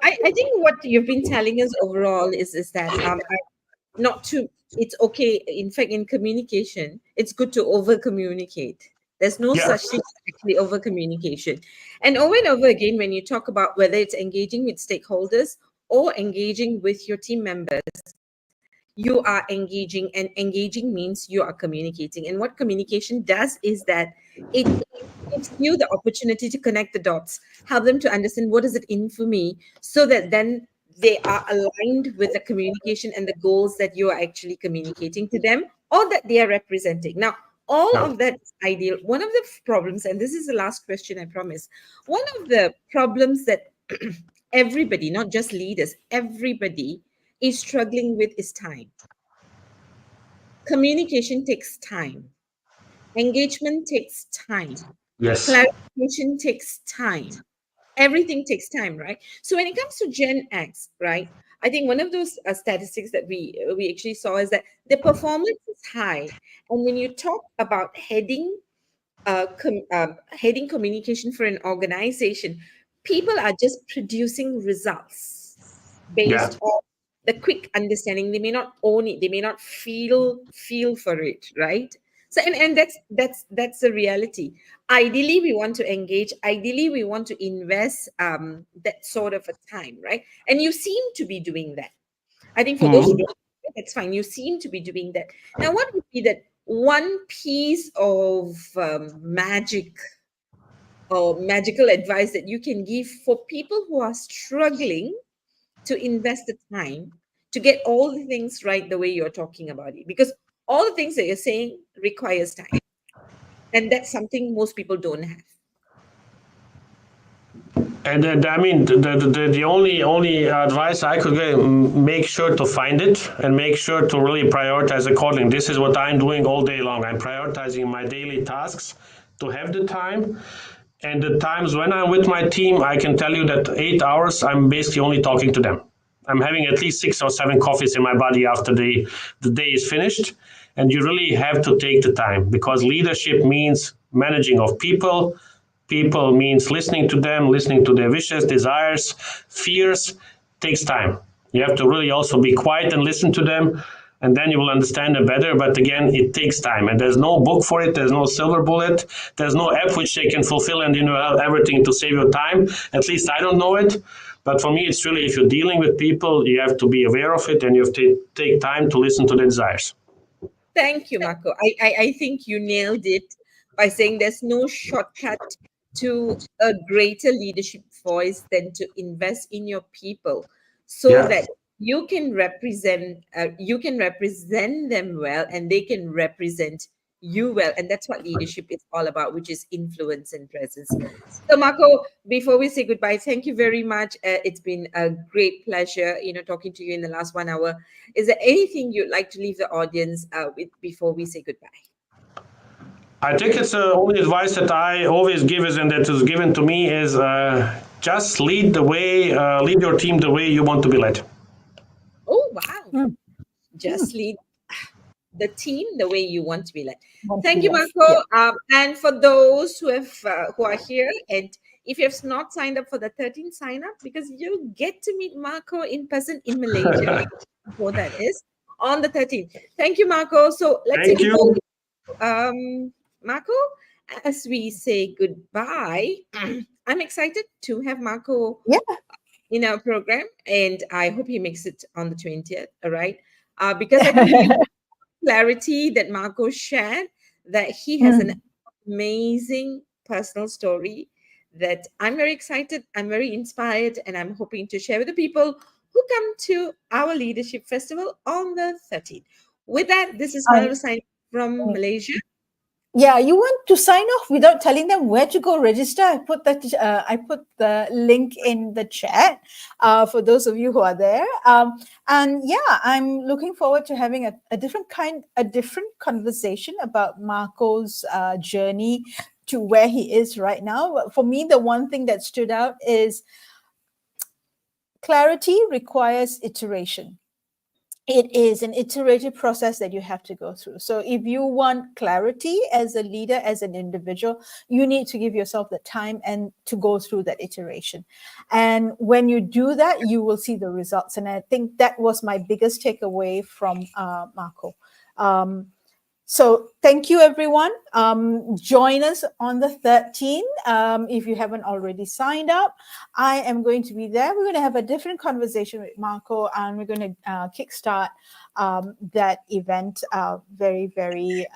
I think what you've been telling us overall is that it's okay. In fact, in communication, it's good to over communicate. There's no such thing as actually over communication. And over again, when you talk about whether it's engaging with stakeholders or engaging with your team members, you are engaging, and engaging means you are communicating. And what communication does is that it gives you the opportunity to connect the dots, help them to understand what is it in for me, so that then they are aligned with the communication and the goals that you are actually communicating to them, or that they are representing. Now, all of that is ideal. One of the problems, and this is the last question, I promise, one of the problems that everybody, not just leaders, everybody is struggling with is time. Communication takes time. Engagement takes time. Yes. Clarification takes time. Everything takes time, right? So when it comes to Gen X, right, I think one of those statistics that we actually saw is that the performance is high. And when you talk about heading communication for an organization, people are just producing results based on the quick understanding. They may not own it, they may not feel for it, right? So and that's the reality. Ideally, we want to engage. Ideally, we want to invest that sort of a time, right? And you seem to be doing that. I think for those who don't, that's fine. You seem to be doing that. Now, what would be that one piece of magic or magical advice that you can give for people who are struggling to invest the time to get all the things right the way you're talking about it? Because all the things that you're saying requires time. And that's something most people don't have. And I mean, the only advice I could give, make sure to find it and make sure to really prioritize accordingly. This is what I'm doing all day long. I'm prioritizing my daily tasks to have the time. And the times when I'm with my team, I can tell you that 8 hours, I'm basically only talking to them. I'm having at least 6 or 7 coffees in my body after the day is finished. And you really have to take the time, because leadership means managing of people. People means listening to them, listening to their wishes, desires, fears. Takes time. You have to really also be quiet and listen to them, and then you will understand them better. But again, it takes time, and there's no book for it. There's no silver bullet. There's no app which they can fulfill and have everything to save your time. At least I don't know it. But for me, it's really, if you're dealing with people, you have to be aware of it and you have to take time to listen to their desires. Thank you, Marco. I think you nailed it by saying there's no shortcut to a greater leadership voice than to invest in your people so Yeah. that you can represent them well and they can represent you well. And that's what leadership is all about, which is influence and presence. So Marco, before we say goodbye, thank you very much. It's been a great pleasure, talking to you in the last 1 hour. Is there anything you'd like to leave the audience with before we say goodbye? I think it's the only advice that I always give is, and that is given to me, is just lead the way, lead your team the way you want to be led. Oh, wow. Just lead the team the way you want to be led. Thank you, Marco. Yeah. And for those who are here, and if you have not signed up for the 13th, sign up, because you get to meet Marco in person in Malaysia. Before that is on the 13th. Thank you, Marco. So let's Thank say you. Marco, as we say goodbye, I'm excited to have Marco in our program, and I hope he makes it on the 20th. All right, because I think the clarity that Marco shared, that he has an amazing personal story, that I'm very excited, I'm very inspired, and I'm hoping to share with the people who come to our leadership festival on the 13th. With that, this is Malala signing from Malaysia. Yeah, you want to sign off without telling them where to go register? I put the link in the chat for those of you who are there. And yeah, I'm looking forward to having a different conversation about Marco's journey to where he is right now. For me, the one thing that stood out is clarity requires iteration. It is an iterative process that you have to go through. So if you want clarity as a leader, as an individual, you need to give yourself the time and to go through that iteration. And when you do that, you will see the results. And I think that was my biggest takeaway from Marco. So thank you, everyone. Join us on the 13th. If you haven't already signed up, I am going to be there. We're going to have a different conversation with Marco, and we're going to kickstart that event very, very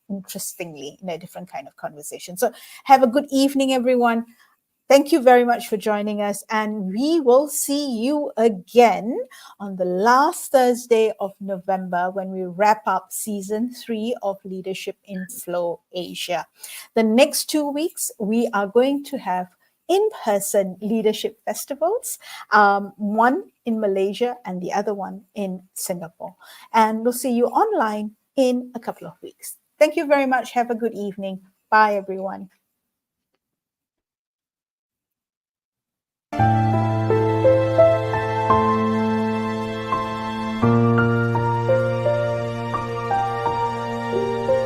interestingly in a different kind of conversation. So have a good evening, everyone. Thank you very much for joining us, and we will see you again on the last Thursday of November when we wrap up season 3 of Leadership in Flow Asia. The next 2 weeks, we are going to have in-person leadership festivals, one in Malaysia and the other one in Singapore. And we'll see you online in a couple of weeks. Thank you very much. Have a good evening. Bye, everyone.